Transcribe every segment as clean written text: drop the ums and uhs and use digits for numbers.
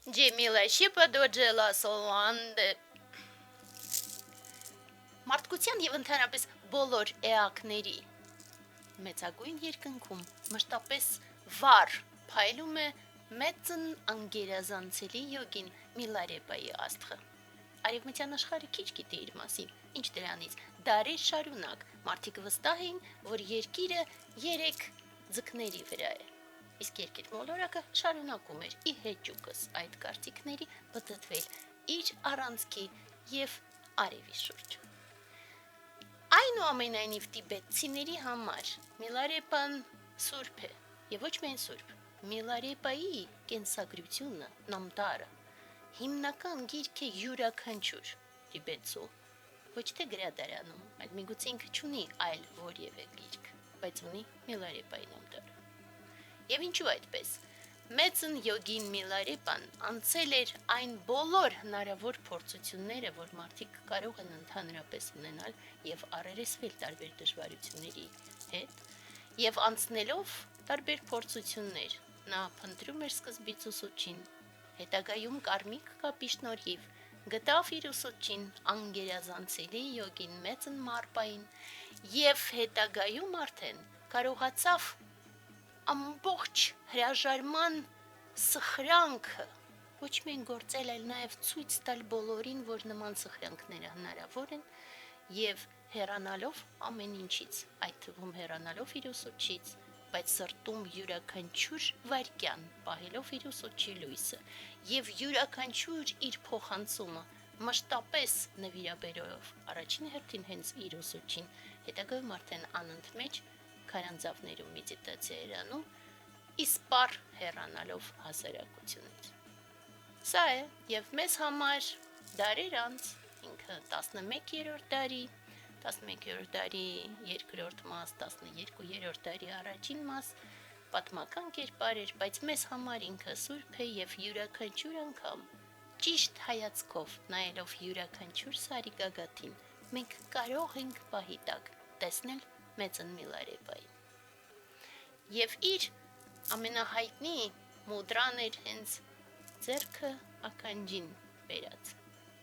Ջեմիլա շիպը դոջելա սոլանդը Մարդկության եւ ընդհանրապես բոլոր էակների մեծագույն երկնքում մշտապես վառ փայլում է մեծն անգերազանցելի յոգին Միլարեպայի աստղը։ Արևմտյան աշխարհը քիչ գիտի իր մասին, ինչ դրանից դարեր շարունակ մարդիկ վստահ էին, որ երկիրը 3 ձկների վրա է։ Իսկ երկիր մոլորակը շարունակում էր ի հեճուկս այդ կարծիքների բծտվել իր առանցքի եւ արևի շուրջ։ Այնուամենայնիվ տիբետցիների համար Միլարեպան սուրբ է եւ ոչ միայն սուրբ։ Միլարեպայի կենսագրությունը նամդարը հիմնական գիրք է յուրաքանչյուր տիբետցու, ոչ թե գրադարանում, այլ միգուցե ինքը չունի այլ որևէ գիրք, բայց ունի Միլարեպայի նամդարը։ Եվ ինչու այդպես։ Մեծն յոգին Միլարեպան անցել էր այն բոլոր հնարավոր փորձությունները, որ մարդիկ կարող են ընդհանրապես ունենալ եւ առերեսվել տարբեր դժվարությունների հետ, եւ անցնելով տարբեր փորձություններ, նա փնտրում էր սկզբից ուսուցչին, հետագայում կարմիկ կապի շնորհիվ գտավ իր ուսուցչին անգերազանցելի յոգին մեծն Մարպային եւ հետագայում արդեն կարողացավ ամբողջ հրաժարման սխրանքը ոչ միայն գործել, այլ նաև ցույց տալ բոլորին, որ նման սխրանքները հնարավոր են եւ հեռանալով ամեն ինչից, այդ թվում հեռանալով իր ուսուցչից, բայց սրտում յուրաքանչյուր վայրկյան պահելով իր ուսուցչի լույսը եւ յուրաքանչյուր իր փոխանցումը մշտապես նվիրաբերելով առաջին հերթին հենց իր ուսուցչին, հետագայում արդեն անընդմեջ քարանձավներում մեդիտացիա էր անում, իսպառ հեռանալով հասարակությունից։ Սա է եւ մեզ համար դարեր անց ինքը 11-րդ դարի, 11-րդ դարի երկրորդ մաս, 12-րդ դարի առաջին մաս պատմական կերպար էր, բայց մեզ համար ինքը սուրբ է եւ յուրաքանչյուր անգամ ճիշտ հայացքով նայելով յուրաքանչյուր սարի գագաթին մենք կարող ենք պահի տակ տեսնել մեծն Միլարեպային։ Եվ իր ամենահայտնի մուդրան էր հենց ձեռքը ականջին բերած,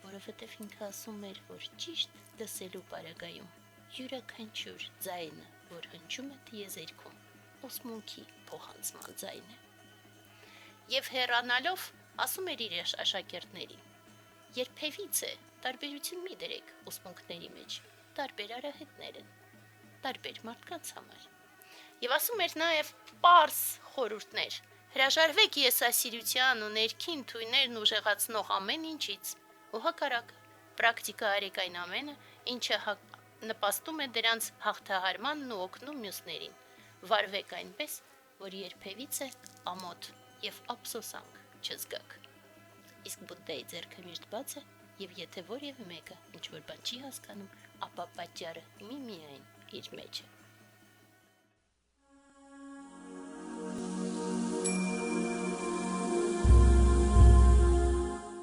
որովհետև ինքը ասում էր, որ ճիշտ լսելու պարագայում յուրաքանչյուր ձայնը, որ հնչում է տիեզերքում, ոսմունքի փոխանցման ձայն է։ Եվ հեռանալով ասում էր իր աշակերտներին. երբևիցե տարբերություն մի դրեք ոսմունքների մեջ, տարբեր արահետներ են, տարբեր մարդկանց համար։ Եվ ասում էր նաև պարզ խորհուրդներ. հրաժարվեք եսասիրության ու ներքին թույներն ուժեղացնող ամեն ինչից, ու հակառակ պրակտիկա արեք այն ամենը, ինչը նպաստում է դրանց հաղթահարմանն ու օգնում մյուսներին, վարվեք այնպես, որ երբևիցե ամոթ եւ ափսոսանք չզգաք։ Իսկ Բուդդայի ձեռքը միշտ բաց է, եւ եթե որևէ մեկը ինչ որ բան չի հասկանում, ապա պատճառը միայն իր մեջ է։